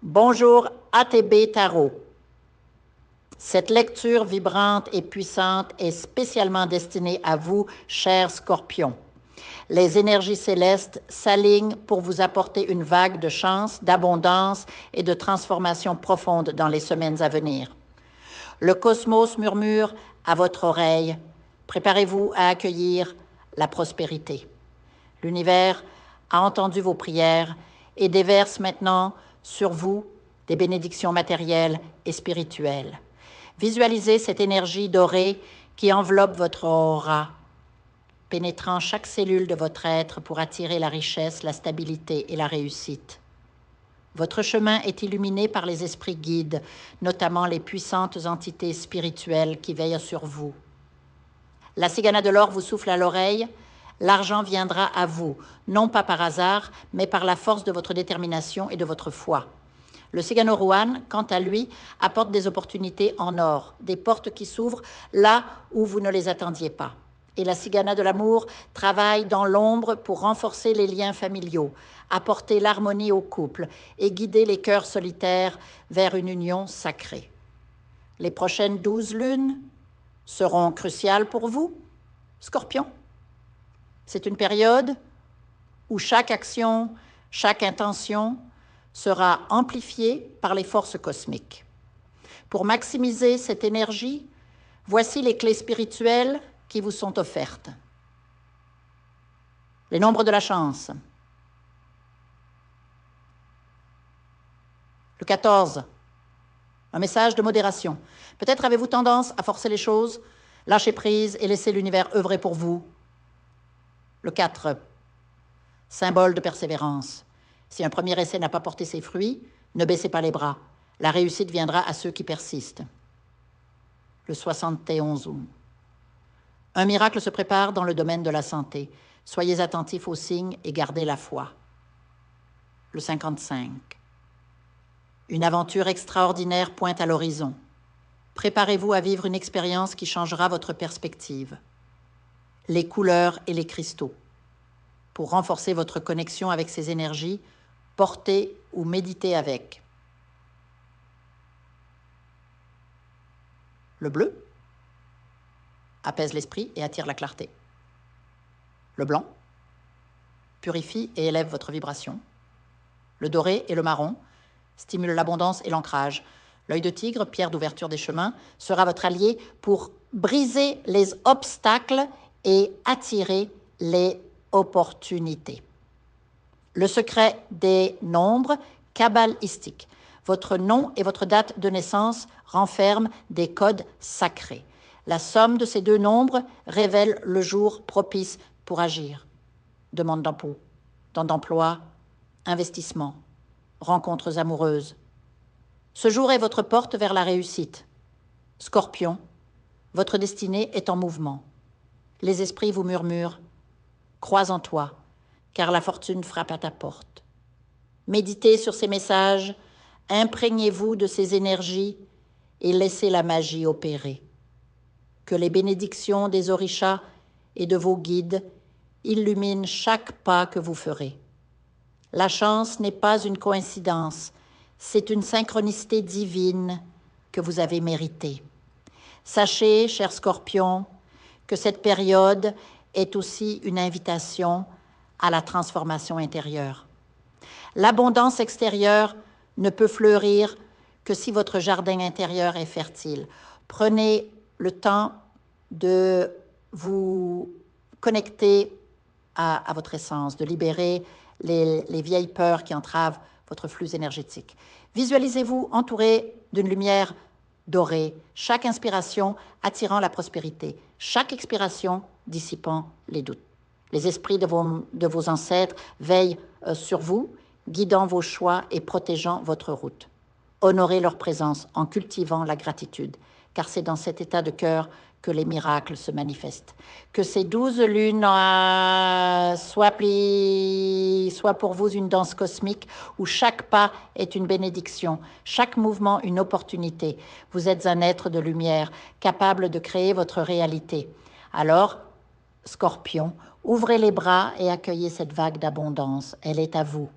Bonjour ATB Tarot. Cette lecture vibrante et puissante est spécialement destinée à vous, chers scorpions. Les énergies célestes s'alignent pour vous apporter une vague de chance, d'abondance et de transformation profonde dans les semaines à venir. Le cosmos murmure à votre oreille. Préparez-vous à accueillir la prospérité. L'univers a entendu vos prières et déverse maintenant sur vous des bénédictions matérielles et spirituelles. Visualisez cette énergie dorée qui enveloppe votre aura, pénétrant chaque cellule de votre être pour attirer la richesse, la stabilité et la réussite. Votre chemin est illuminé par les esprits guides, notamment les puissantes entités spirituelles qui veillent sur vous. La cigana de l'or vous souffle à l'oreille. L'argent viendra à vous, non pas par hasard, mais par la force de votre détermination et de votre foi. Le Cigano Ruan, quant à lui, apporte des opportunités en or, des portes qui s'ouvrent là où vous ne les attendiez pas. Et la cigana de l'amour travaille dans l'ombre pour renforcer les liens familiaux, apporter l'harmonie au couple et guider les cœurs solitaires vers une union sacrée. Les prochaines 12 lunes seront cruciales pour vous, Scorpion. C'est une période où chaque action, chaque intention sera amplifiée par les forces cosmiques. Pour maximiser cette énergie, voici les clés spirituelles qui vous sont offertes. Les nombres de la chance. Le 14, un message de modération. Peut-être avez-vous tendance à forcer les choses, lâcher prise et laisser l'univers œuvrer pour vous. Le 4, symbole de persévérance. Si un premier essai n'a pas porté ses fruits, ne baissez pas les bras. La réussite viendra à ceux qui persistent. Le 71. Un miracle se prépare dans le domaine de la santé. Soyez attentifs aux signes et gardez la foi. Le 55. Une aventure extraordinaire pointe à l'horizon. Préparez-vous à vivre une expérience qui changera votre perspective. Les couleurs et les cristaux. Pour renforcer votre connexion avec ces énergies, portez ou méditez avec. Le bleu apaise l'esprit et attire la clarté. Le blanc purifie et élève votre vibration. Le doré et le marron stimulent l'abondance et l'ancrage. L'œil de tigre, pierre d'ouverture des chemins, sera votre allié pour briser les obstacles et attirer les opportunités. Le secret des nombres kabbalistiques. Votre nom et votre date de naissance renferment des codes sacrés. La somme de ces deux nombres révèle le jour propice pour agir. Demande d'emploi, investissement, rencontres amoureuses. Ce jour est votre porte vers la réussite. Scorpion, votre destinée est en mouvement. Les esprits vous murmurent « Crois en toi, car la fortune frappe à ta porte. » Méditez sur ces messages, imprégnez-vous de ces énergies et laissez la magie opérer. Que les bénédictions des orishas et de vos guides illuminent chaque pas que vous ferez. La chance n'est pas une coïncidence, c'est une synchronicité divine que vous avez méritée. Sachez, chers scorpions, que cette période est aussi une invitation à la transformation intérieure. L'abondance extérieure ne peut fleurir que si votre jardin intérieur est fertile. Prenez le temps de vous connecter à votre essence, de libérer les vieilles peurs qui entravent votre flux énergétique. Visualisez-vous entouré d'une lumière dorée, chaque inspiration attirant la prospérité, chaque expiration dissipant les doutes. Les esprits de vos ancêtres veillent sur vous, guidant vos choix et protégeant votre route. Honorez leur présence en cultivant la gratitude, car c'est dans cet état de cœur que les miracles se manifestent. Que ces 12 lunes soient pour vous une danse cosmique où chaque pas est une bénédiction, chaque mouvement une opportunité. Vous êtes un être de lumière, capable de créer votre réalité. Alors, Scorpion, ouvrez les bras et accueillez cette vague d'abondance. Elle est à vous.